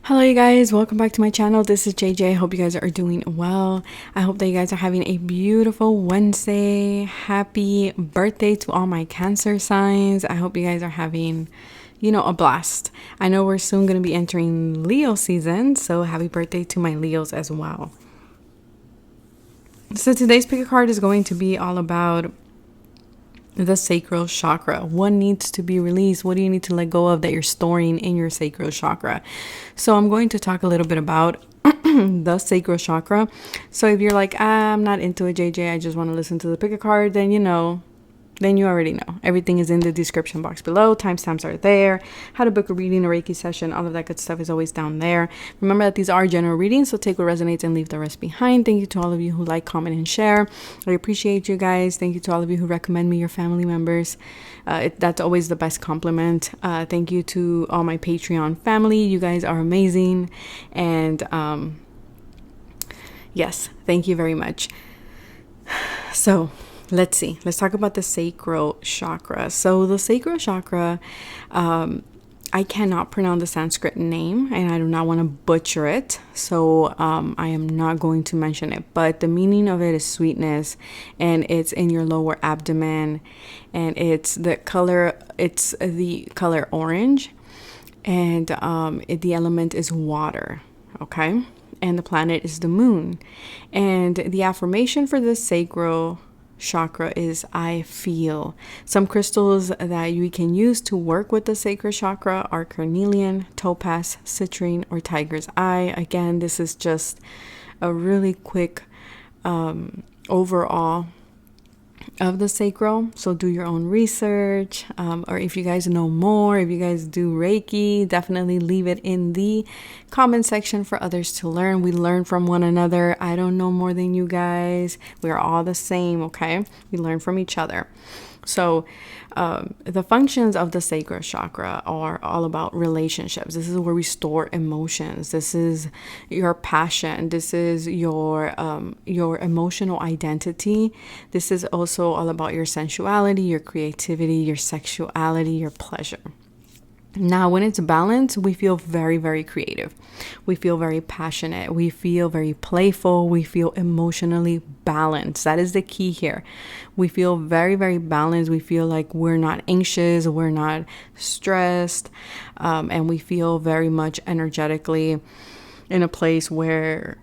Hello you guys, welcome back to my channel. This is JJ. I hope you guys are doing well. I hope that you guys are having a beautiful Wednesday. Happy birthday to all my Cancer signs. I hope you guys are having, a blast. I know we're soon going to be entering Leo season, so happy birthday to my Leos as well. So today's pick a card is going to be all about the sacral chakra. What needs to be released? What do you need to let go of that you're storing in your sacral chakra? So I'm going to talk a little bit about the sacral chakra. So if you're like, I'm not into it, JJ, I just want to listen to the pick a card, then then you already know. Everything is in the description box below. Timestamps are there. How to book a reading, a Reiki session, all of that good stuff is always down there. Remember that these are general readings, so take what resonates and leave the rest behind. Thank you to all of you who like, comment, and share. I appreciate you guys. Thank you to all of you who recommend me your family members. That's always the best compliment. Thank you to all my Patreon family. You guys are amazing. And yes, thank you very much. So let's see. Let's talk about the sacral chakra. So the sacral chakra, I cannot pronounce the Sanskrit name and I do not want to butcher it. So I am not going to mention it. But the meaning of it is sweetness, and it's in your lower abdomen, and it's the color orange, and the element is water. Okay. And the planet is the moon. And the affirmation for the sacral chakra is I feel. Some crystals that you can use to work with the sacral chakra are carnelian, topaz, citrine, or tiger's eye. Again, this is just a really quick overall of the sacral. So do your own research, or if you guys know more, if you guys do Reiki, definitely leave it in the comment section for others to learn. We learn from one another. I don't know more than you guys. We're all the same, okay? We learn from each other. So the functions of the sacral chakra are all about relationships. This is where we store emotions. This is your passion. This is your emotional identity. This is also all about your sensuality, your creativity, your sexuality, your pleasure. Now, when it's balanced, we feel very, very creative. We feel very passionate. We feel very playful. We feel emotionally balanced. That is the key here. We feel very, very balanced. We feel like we're not anxious. We're not stressed. And we feel very much energetically in a place where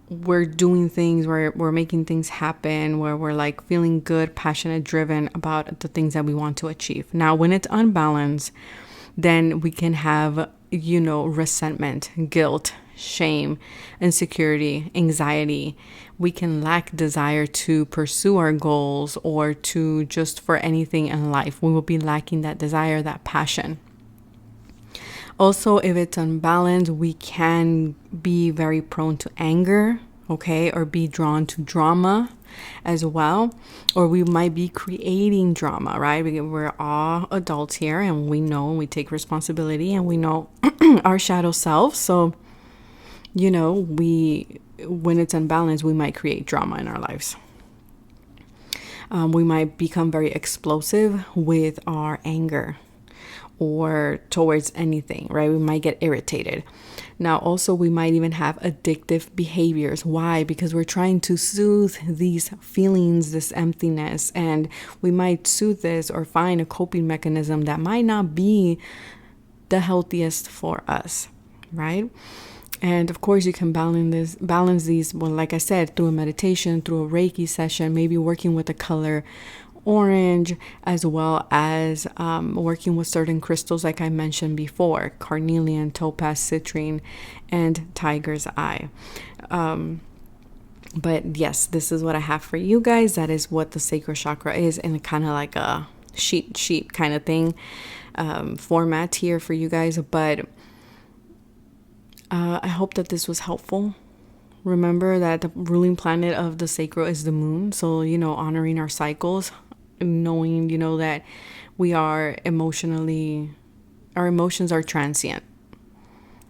we're doing things, where we're making things happen, where we're like feeling good, passionate, driven about the things that we want to achieve. Now, when it's unbalanced, then we can have, resentment, guilt, shame, insecurity, anxiety. We can lack desire to pursue our goals or to just for anything in life. We will be lacking that desire, that passion. Also, if it's unbalanced, we can be very prone to anger, okay, or be drawn to drama as well, or we might be creating drama, right? We're all adults here, and we know, and we take responsibility, and we know our shadow self. So, when it's unbalanced, we might create drama in our lives. We might become very explosive with our anger or towards anything, right? We might get irritated. Now, also, we might even have addictive behaviors. Why? Because we're trying to soothe these feelings, this emptiness, and we might soothe this or find a coping mechanism that might not be the healthiest for us, right? And of course, you can balance these, well, like I said, through a meditation, through a Reiki session, maybe working with the color orange, as well as working with certain crystals like I mentioned before, carnelian, topaz, citrine, and tiger's eye. But yes, this is what I have for you guys. That is what the sacral chakra is, in kind of like a sheet kind of thing format here for you guys. But I hope that this was helpful. Remember that the ruling planet of the sacral is the moon. So, honoring our cycles, knowing, that we are our emotions are transient.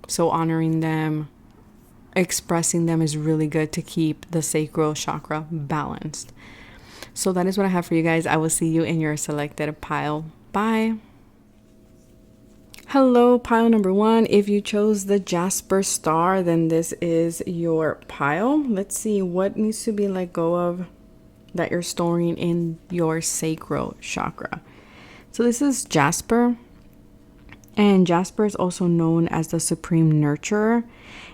So honoring them, expressing them is really good to keep the sacral chakra balanced. So that is what I have for you guys. I will see you in your selected pile. Bye. Hello, pile number 1. If you chose the Jasper star, then this is your pile. Let's see what needs to be let go of that you're storing in your sacral chakra. So this is Jasper, and Jasper is also known as the supreme nurturer,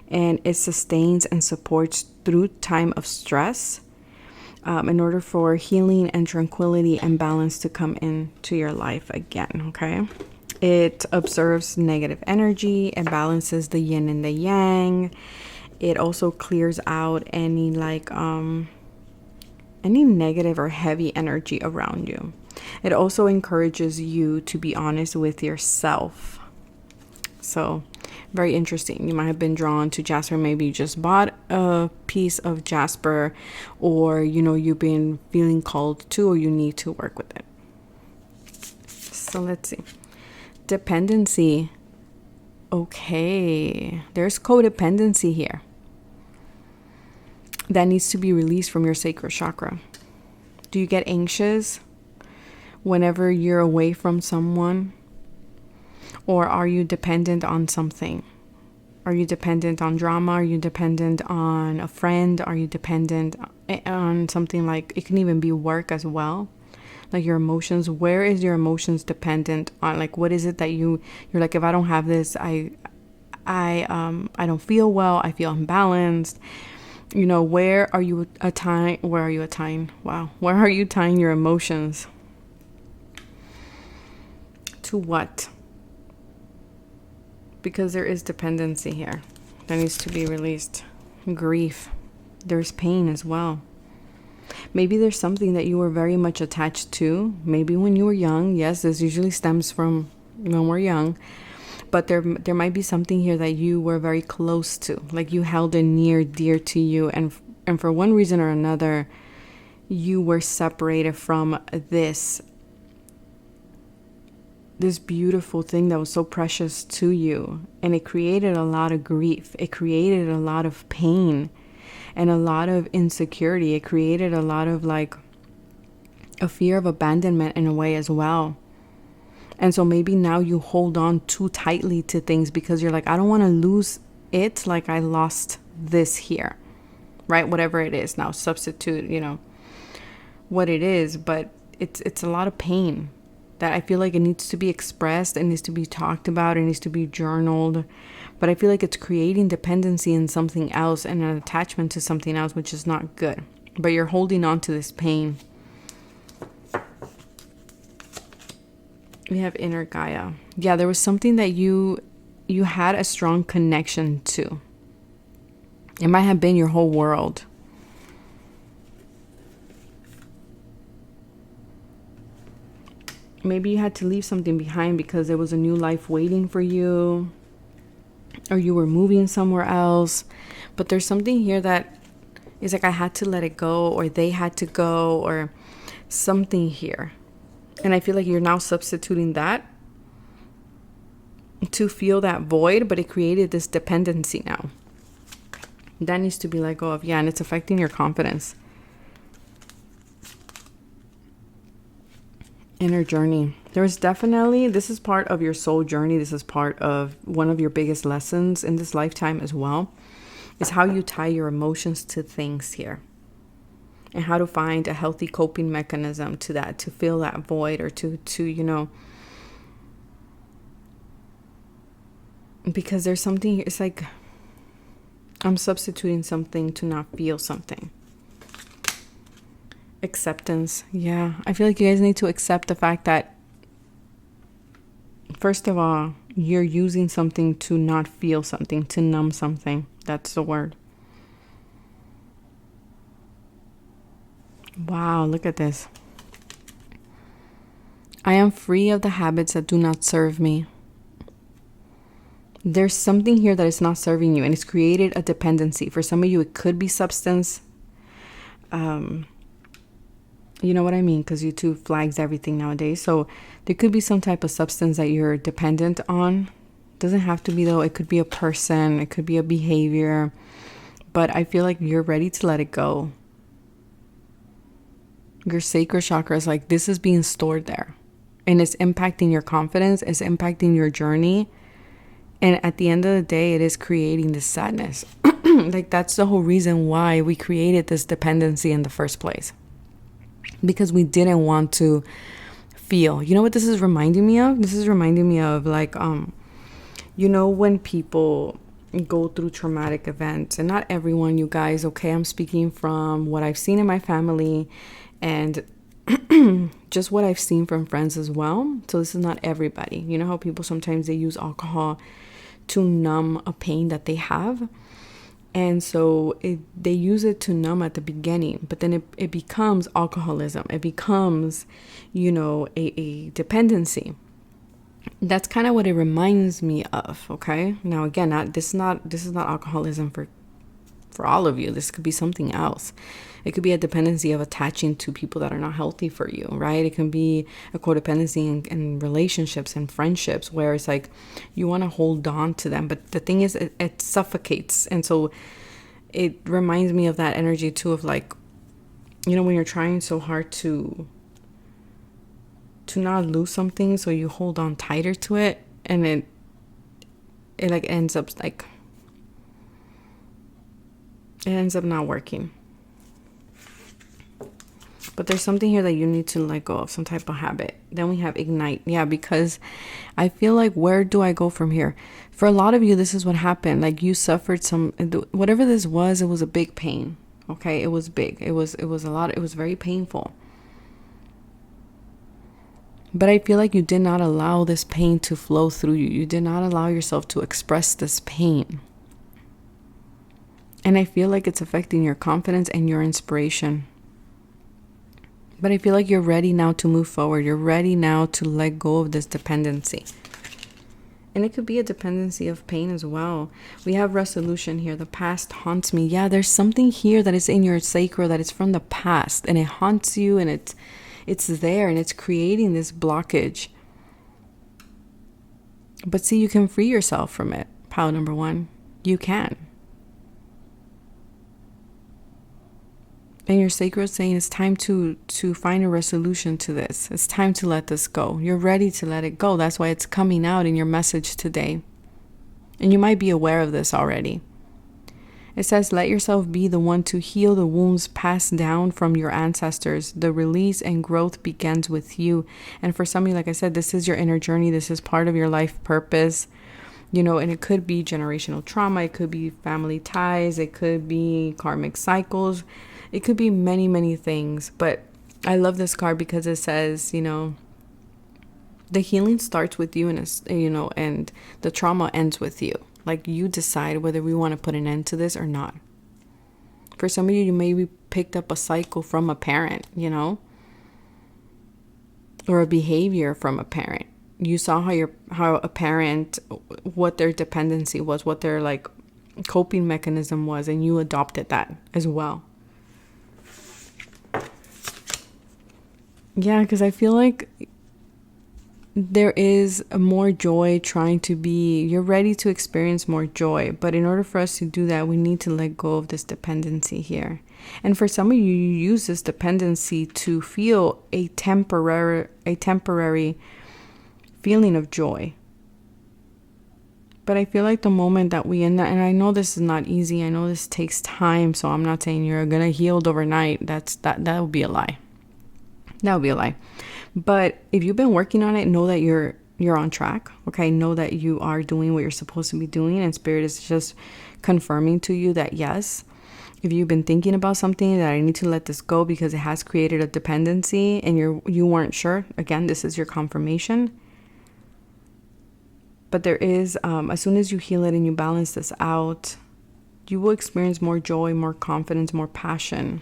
and it sustains and supports through time of stress in order for healing and tranquility and balance to come into your life again, okay? It observes negative energy, it balances the yin and the yang. It also clears out any any negative or heavy energy around you. It also encourages you to be honest with yourself. So, very interesting. You might have been drawn to Jasper. Maybe you just bought a piece of Jasper, or you've been feeling called to, or you need to work with it. So let's see. Dependency. Okay, there's codependency here that needs to be released from your sacral chakra. Do you get anxious whenever you're away from someone? Or are you dependent on something? Are you dependent on drama? Are you dependent on a friend? Are you dependent on something like, it can even be work as well? Like your emotions, where is your emotions dependent on? Like, what is it that you're like, if I don't have this, I don't feel well. I feel unbalanced. Where are you tying your emotions? To what? Because there is dependency here that needs to be released. Grief. There's pain as well. Maybe there's something that you were very much attached to. Maybe when you were young. Yes, this usually stems from when we're young. But there might be something here that you were very close to. Like you held it near, dear to you. And for one reason or another, you were separated from this beautiful thing that was so precious to you. And it created a lot of grief. It created a lot of pain and a lot of insecurity. It created a lot of a fear of abandonment in a way as well. And so maybe now you hold on too tightly to things because you're like, I don't want to lose it like I lost this here, right? Whatever it is now, substitute, what it is. But it's a lot of pain that I feel like it needs to be expressed. It needs to be talked about. It needs to be journaled. But I feel like it's creating dependency in something else and an attachment to something else, which is not good. But you're holding on to this pain. We have inner Gaia. Yeah, there was something that you had a strong connection to. It might have been your whole world. Maybe you had to leave something behind because there was a new life waiting for you, or you were moving somewhere else. But there's something here that is like, I had to let it go, or they had to go, or something here. And I feel like you're now substituting that to feel that void, but it created this dependency now. That needs to be let go of. Yeah, and it's affecting your confidence. Inner journey. There's definitely, this is part of your soul journey. This is part of one of your biggest lessons in this lifetime as well, is how you tie your emotions to things here. And how to find a healthy coping mechanism to that, to fill that void, or to because there's something, it's like I'm substituting something to not feel something. Acceptance. Yeah, I feel like you guys need to accept the fact that, first of all, you're using something to not feel something, to numb something. That's the word. Wow, look at this. I am free of the habits that do not serve me. There's something here that is not serving you, and it's created a dependency. For some of you, it could be substance. You know what I mean? Because YouTube flags everything nowadays. So there could be some type of substance that you're dependent on. Doesn't have to be, though. It could be a person. It could be a behavior. But I feel like you're ready to let it go. Your sacral chakra is like, this is being stored there. and it's impacting your confidence, it's impacting your journey. And at the end of the day, it is creating this sadness. Like, that's the whole reason why we created this dependency in the first place. Because we didn't want to feel. You know what this is reminding me of? This is reminding me of, like, you know, when people go through traumatic events, and not everyone, you guys, okay? I'm speaking from what I've seen in my family and just what I've seen from friends as well. So this is not everybody. You know how people sometimes they use alcohol to numb a pain that they have? And so they use it to numb at the beginning, but then it becomes alcoholism. It becomes, you know, a dependency. That's kind of what it reminds me of. Okay. Now, again, this is not alcoholism for all of you. This could be something else. It could be a dependency of attaching to people that are not healthy for you, right? It can be a codependency in relationships and friendships where it's like you want to hold on to them. But the thing is, it suffocates. And so it reminds me of that energy too, of like, you know, when you're trying so hard to not lose something, so you hold on tighter to it, and it like ends up not working. But there's something here that you need to let go of, some type of habit. Then we have ignite. Yeah, because I feel like, where do I go from here? For a lot of you, this is what happened. Like, you suffered whatever this was, it was a big pain. Okay, it was big. It was a lot. It was very painful. But I feel like you did not allow this pain to flow through you. You did not allow yourself to express this pain. And I feel like it's affecting your confidence and your inspiration. But I feel like you're ready now to move forward. You're ready now to let go of this dependency. And it could be a dependency of pain as well. We have resolution here. The past haunts me. Yeah, there's something here that is in your sacral that is from the past. And it haunts you, and it's there, and it's creating this blockage. But see, you can free yourself from it. Pile number 1. You can. And your sacral is saying it's time to find a resolution to this. It's time to let this go. You're ready to let it go. That's why it's coming out in your message today. And you might be aware of this already. It says, let yourself be the one to heal the wounds passed down from your ancestors. The release and growth begins with you. And for some of you, like I said, this is your inner journey. This is part of your life purpose. You know, and it could be generational trauma. It could be family ties. It could be karmic cycles. It could be many, many things. But I love this card because it says, you know, the healing starts with you, and, you know, and the trauma ends with you. Like, you decide whether we want to put an end to this or not. For some of you, you maybe picked up a cycle from a parent, you know, or a behavior from a parent. You saw how a parent, what their dependency was, what their like coping mechanism was, and you adopted that as well. Yeah, because I feel like there is more joy you're ready to experience more joy. But in order for us to do that, we need to let go of this dependency here. And for some of you, you use this dependency to feel a temporary feeling of joy. But I feel like the moment that we end that, and I know this is not easy, I know this takes time, so I'm not saying you're gonna heal overnight. That would be a lie. That would be a lie. But if you've been working on it, know that you're on track. Okay, know that you are doing what you're supposed to be doing, and Spirit is just confirming to you that yes, if you've been thinking about something, that I need to let this go because it has created a dependency and you weren't sure. Again, this is your confirmation. But there is, as soon as you heal it and you balance this out, you will experience more joy, more confidence, more passion.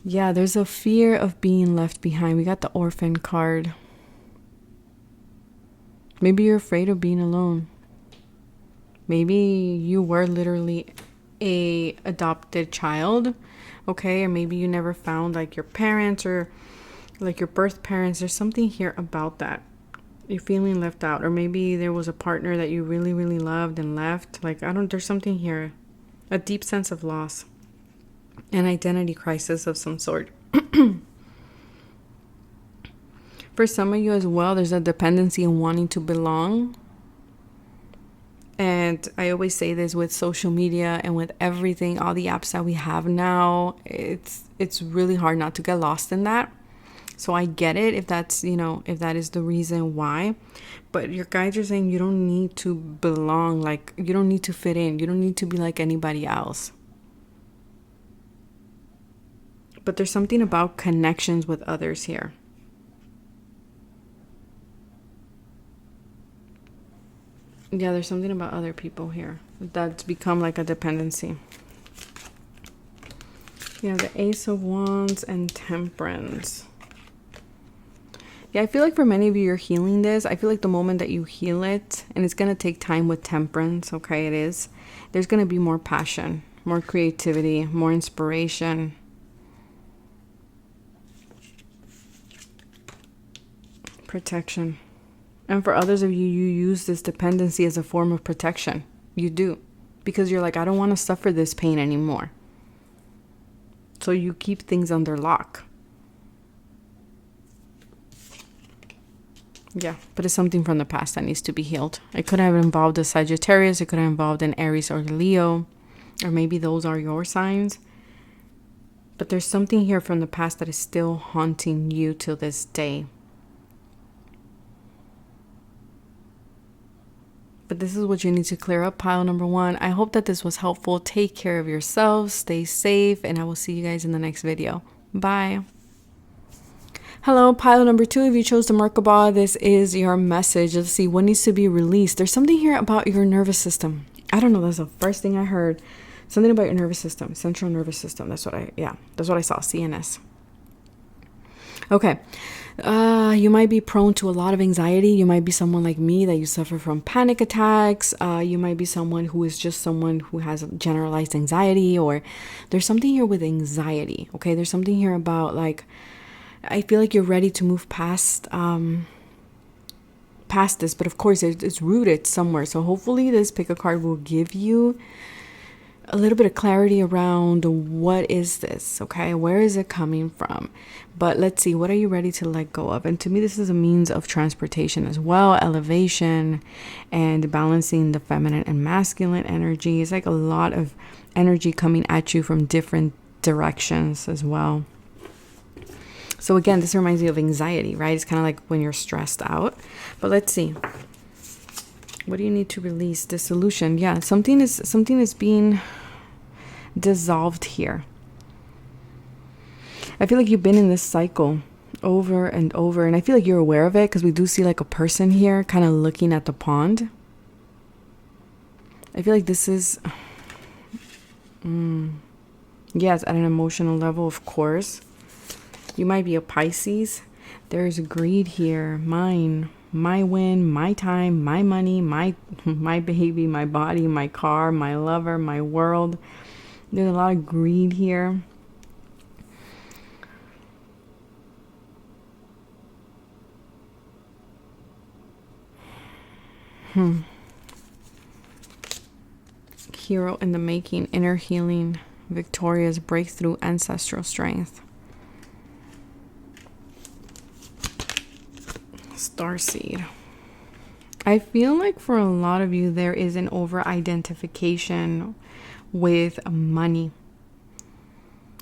Yeah, there's a fear of being left behind. We got the orphan card. Maybe you're afraid of being alone. Maybe you were literally a adopted child, okay? Or maybe you never found like your parents or like your birth parents. There's something here about that. You're feeling left out. Or maybe there was a partner that you really, really loved and left. Like, there's something here. A deep sense of loss. An identity crisis of some sort. For some of you as well, there's a dependency in wanting to belong. And I always say this with social media and with everything, all the apps that we have now, it's really hard not to get lost in that. So I get it if that's, if that is the reason why. But your guides are saying you don't need to belong, like you don't need to fit in. You don't need to be like anybody else. But there's something about connections with others here. Yeah, there's something about other people here that's become like a dependency. Yeah, the Ace of Wands and Temperance. Yeah, I feel like for many of you, you're healing this. I feel like the moment that you heal it, and it's going to take time with Temperance, okay, it is. There's going to be more passion, more creativity, more inspiration. Protection. And for others of you, you use this dependency as a form of protection. You do. Because you're like, I don't want to suffer this pain anymore. So you keep things under lock. Yeah, but it's something from the past that needs to be healed. It could have involved a Sagittarius. It could have involved an Aries or Leo. Or maybe those are your signs. But there's something here from the past that is still haunting you till this day. But this is what you need to clear up, pile number 1. I hope that this was helpful. Take care of yourselves. Stay safe. And I will see you guys in the next video. Bye. Hello, pile number 2. If you chose the Merkaba, this is your message. Let's see what needs to be released. There's something here about your nervous system. I don't know. That's the first thing I heard. Something about your nervous system, central nervous system. That's what I saw. CNS. Okay. You might be prone to a lot of anxiety. You might be someone like me that you suffer from panic attacks. You might be someone who is just someone who has generalized anxiety, or there's something here with anxiety. Okay. There's something here about like, I feel like you're ready to move past this, but of course it's rooted somewhere. So hopefully this pick a card will give you a little bit of clarity around what is this, okay? Where is it coming from? But let's see, what are you ready to let go of? And to me, this is a means of transportation as well, elevation and balancing the feminine and masculine energy. It's like a lot of energy coming at you from different directions as well. So again, this reminds me of anxiety, right? It's kind of like when you're stressed out. But let's see. What do you need to release? Dissolution. Yeah, something is being dissolved here. I feel like you've been in this cycle over and over, and I feel like you're aware of it because we do see like a person here kind of looking at the pond. I feel like this is yes, at an emotional level, of course. You might be a Pisces. There's greed here. Mine, my win, my time, my money, my baby, my body, my car, my lover, my world. There's a lot of greed here. Hero in the making, inner healing, victorious breakthrough, ancestral strength. Starseed. I feel like for a lot of you, there is an over-identification with money,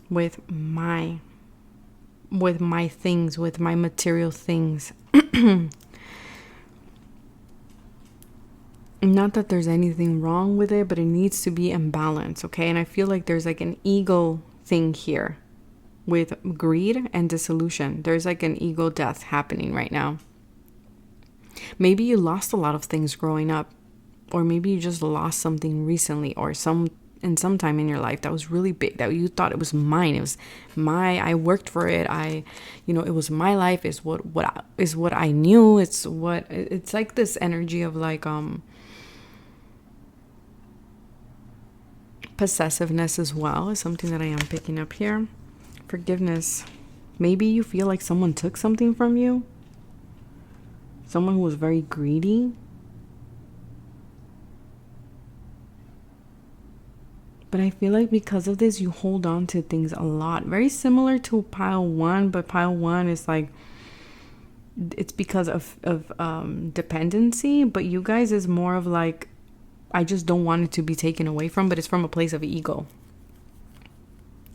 with my things, with my material things. Not that there's anything wrong with it, but it needs to be in balance, okay? And I feel like there's like an ego thing here with greed and dissolution. There's like an ego death happening right now. Maybe you lost a lot of things growing up, or maybe you just lost something recently, or in some time in your life that was really big, that you thought it was mine. It was I worked for it. It was my life. It's what I knew. It's like this energy of like, possessiveness as well is something that I am picking up here. Forgiveness. Maybe you feel like someone took something from you. Someone who was very greedy. But I feel like because of this, you hold on to things a lot. Very similar to pile 1, but pile 1 is like it's because of dependency, but you guys is more of like, I just don't want it to be taken away from, but it's from a place of ego.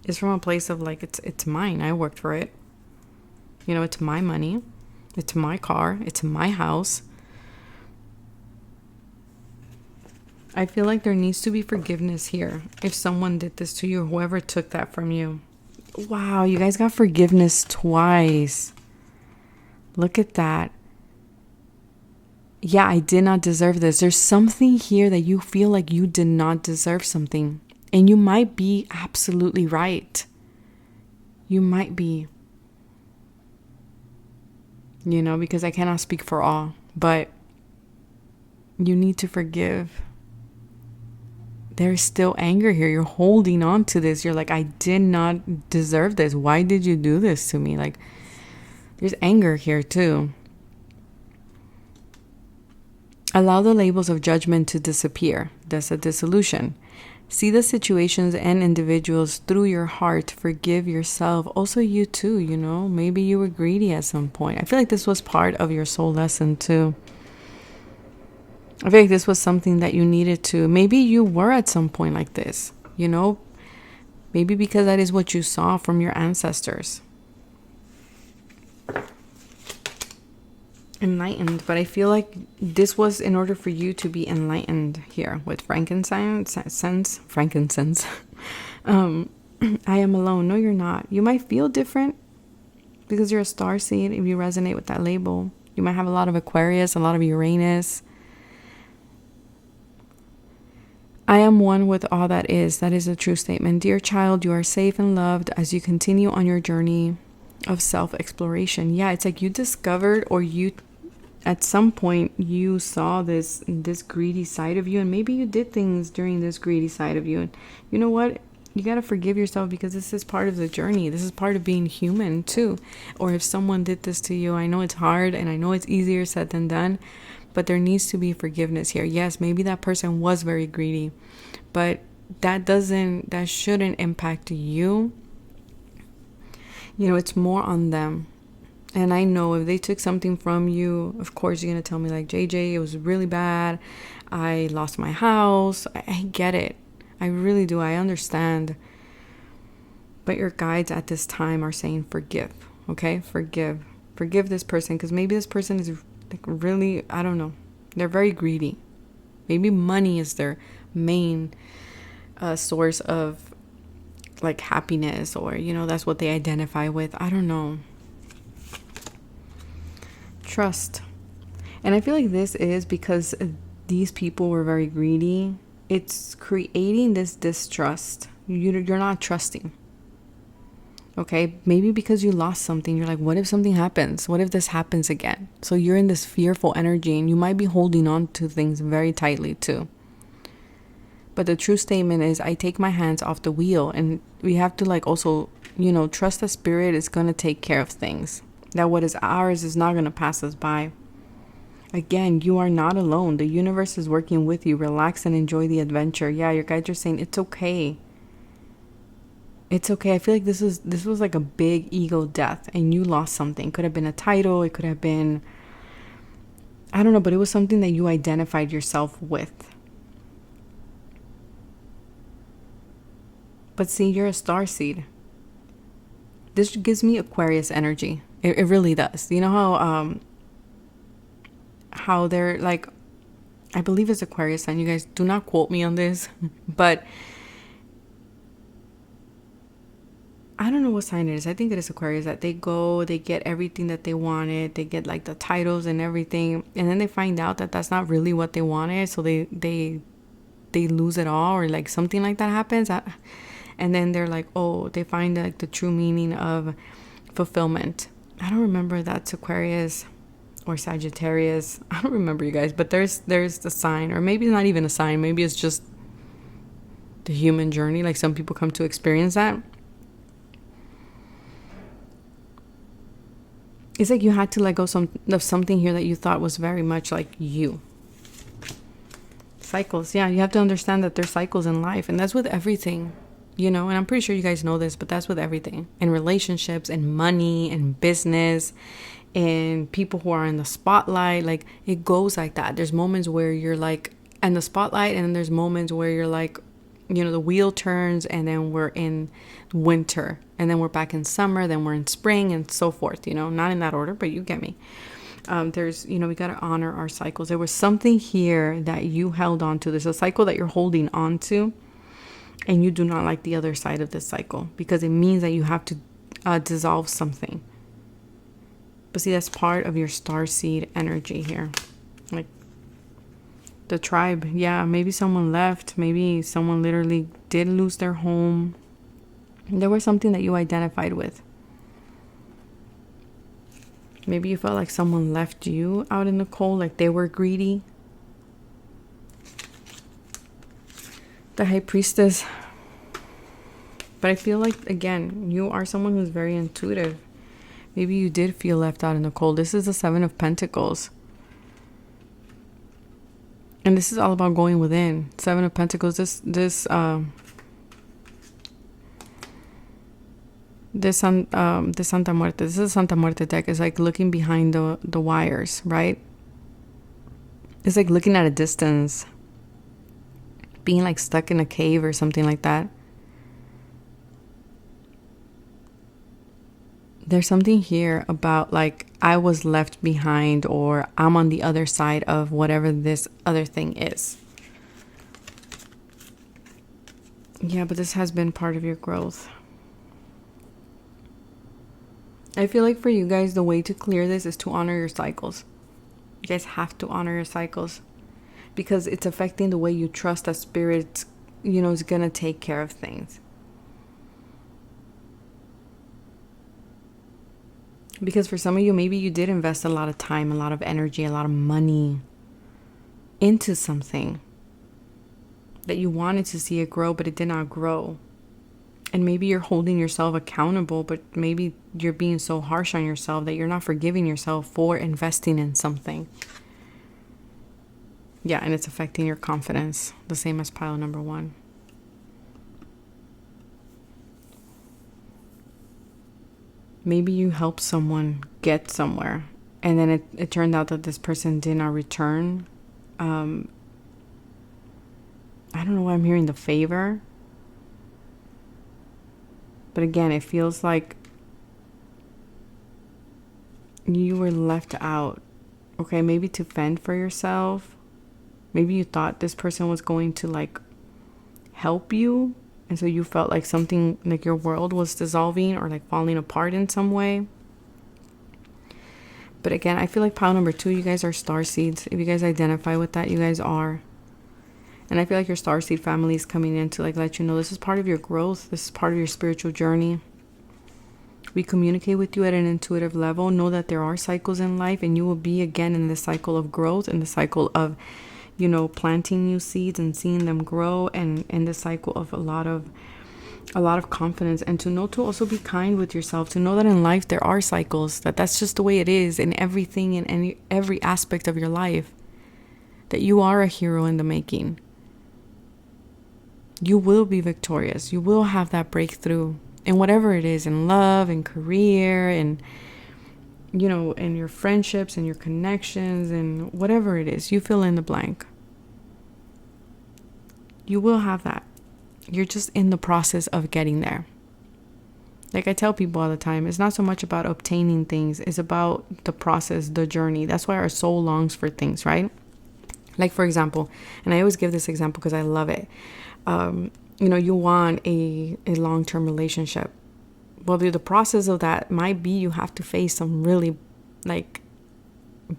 It's from a place of like, it's mine. I worked for it. You know, it's my money. It's my car. It's my house. I feel like there needs to be forgiveness here. If someone did this to you, whoever took that from you. Wow, you guys got forgiveness twice. Look at that. Yeah, I did not deserve this. There's something here that you feel like you did not deserve something. And you might be absolutely right. You might be. You know, because I cannot speak for all. But you need to forgive. There's still anger here. You're holding on to this. You're like, I did not deserve this. Why did you do this to me? Like, there's anger here too. Allow the labels of judgment to disappear. That's a dissolution. See the situations and individuals through your heart. Forgive yourself. Also you too, you know. Maybe you were greedy at some point. I feel like this was part of your soul lesson too. I feel like this was something that you needed to. Maybe you were at some point like this, you know. Maybe because that is what you saw from your ancestors. Enlightened, but I feel like this was in order for you to be enlightened here with frankincense. I am alone. No, you're not. You might feel different because you're a star seed. If you resonate with that label, you might have a lot of Aquarius, a lot of Uranus. I am one with all that is. That is a true statement. Dear child, you are safe and loved as you continue on your journey of self-exploration. Yeah, it's like you discovered, or you at some point you saw this greedy side of you, and maybe you did things during this greedy side of you. And you know what? You got to forgive yourself, because this is part of the journey. This is part of being human too. Or if someone did this to you, I know it's hard and I know it's easier said than done, but there needs to be forgiveness here. Yes, maybe that person was very greedy, but that shouldn't impact you. You know, it's more on them. And I know if they took something from you, of course you're going to tell me like, JJ, it was really bad. I lost my house. I get it. I really do. I understand. But your guides at this time are saying forgive. Okay? Forgive. Forgive this person, because maybe this person is like really, I don't know. They're very greedy. Maybe money is their main source of like happiness, or you know, that's what they identify with. I don't know. Trust. And I feel like this is because these people were very greedy. It's creating this distrust. You're not trusting. Okay, maybe because you lost something, you're like, what if something happens? What if this happens again? So you're in this fearful energy, and you might be holding on to things very tightly too. But the true statement is, I take my hands off the wheel. And we have to like also, you know, trust the spirit is going to take care of things. That what is ours is not going to pass us by. Again, you are not alone. The universe is working with you. Relax and enjoy the adventure. Yeah, your guides are saying it's okay. It's okay. I feel like this was like a big ego death, and you lost something. It could have been a title. It could have been, I don't know, but it was something that you identified yourself with. But see, you're a star seed. This gives me Aquarius energy. It really does. You know how they're like, I believe it's Aquarius sign. You guys do not quote me on this, but I don't know what sign it is. I think it is Aquarius, that they get everything that they wanted. They get like the titles and everything, and then they find out that that's not really what they wanted. So they lose it all, or like something like that happens. And then they're like, oh, they find like the true meaning of fulfillment. I don't remember if that's Aquarius or Sagittarius. I don't remember, you guys, but there's the sign, or maybe it's not even a sign. Maybe it's just the human journey. Like some people come to experience that. It's like you had to let go of something here that you thought was very much like you. Cycles. Yeah, you have to understand that there's cycles in life, and that's with everything. you know, and I'm pretty sure you guys know this, but that's with everything, in relationships and money and business and people who are in the spotlight. Like, it goes like that. There's moments where you're like in the spotlight, and then there's moments where you're like, you know, the wheel turns, and then we're in winter, and then we're back in summer, then we're in spring, and so forth, you know, not in that order, but you get me. There's, you know, we got to honor our cycles. There was something here that you held on to. There's a cycle that you're holding on to, and you do not like the other side of this cycle, because it means that you have to dissolve something. But see, that's part of your starseed energy here. Like the tribe. Yeah, maybe someone left. Maybe someone literally did lose their home. There was something that you identified with. Maybe you felt like someone left you out in the cold, like they were greedy. The High Priestess. But I feel like, again, you are someone who's very intuitive. Maybe you did feel left out in the cold. This is the Seven of Pentacles. And this is all about going within. Seven of Pentacles. This Santa Muerte. This is a Santa Muerte deck. It's like looking behind the wires, right? It's like looking at a distance. Being like stuck in a cave or something like that. There's something here about like, I was left behind, or I'm on the other side of whatever this other thing is. Yeah, but this has been part of your growth. I feel like for you guys, the way to clear this is to honor your cycles. You guys have to honor your cycles, because it's affecting the way you trust that spirit, you know, is going to take care of things. Because for some of you, maybe you did invest a lot of time, a lot of energy, a lot of money into something that you wanted to see it grow, but it did not grow. And maybe you're holding yourself accountable, but maybe you're being so harsh on yourself that you're not forgiving yourself for investing in something. Yeah, and it's affecting your confidence, the same as pile number 1. Maybe you helped someone get somewhere, and then it turned out that this person did not return. I don't know why I'm hearing the favor. But again, it feels like you were left out. Okay, maybe to fend for yourself. Maybe you thought this person was going to like help you. And so you felt like something, like your world was dissolving or like falling apart in some way. But again, I feel like pile number 2, you guys are starseeds. If you guys identify with that, you guys are. And I feel like your starseed family is coming in to like let you know this is part of your growth. This is part of your spiritual journey. We communicate with you at an intuitive level. Know that there are cycles in life, and you will be again in the cycle of growth, in the cycle of, you know, planting new seeds and seeing them grow, and in the cycle of a lot of confidence. And to know to also be kind with yourself, to know that in life there are cycles, that's just the way it is in everything, in every aspect of your life, that you are a hero in the making. You will be victorious. You will have that breakthrough in whatever it is, in love, in career, and, you know, in your friendships and your connections, and whatever it is, you fill in the blank. You will have that. You're just in the process of getting there. Like I tell people all the time, it's not so much about obtaining things. It's about the process, the journey. That's why our soul longs for things, right? Like, for example, and I always give this example because I love it. You know, you want a long-term relationship. Well, the process of that might be you have to face some really like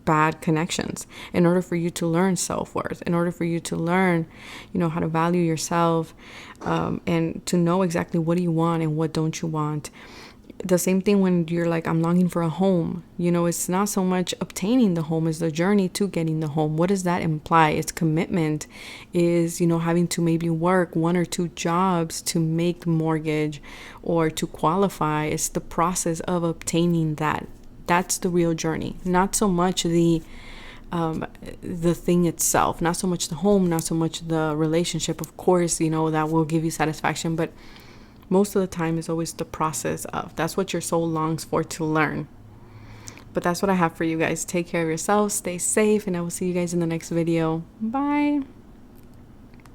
bad connections in order for you to learn self-worth, in order for you to learn, you know, how to value yourself, and to know exactly what do you want and what don't you want. The same thing when you're like, I'm longing for a home. You know, it's not so much obtaining the home, it's the journey to getting the home. What does that imply? It's commitment, is, you know, having to maybe work 1 or 2 jobs to make the mortgage or to qualify. It's the process of obtaining that. That's the real journey. Not so much the thing itself, not so much the home, not so much the relationship. Of course, you know, that will give you satisfaction, but Most of the time is always the process of. That's what your soul longs for to learn. But that's what I have for you guys. Take care of yourselves, stay safe, and I will see you guys in the next video. Bye.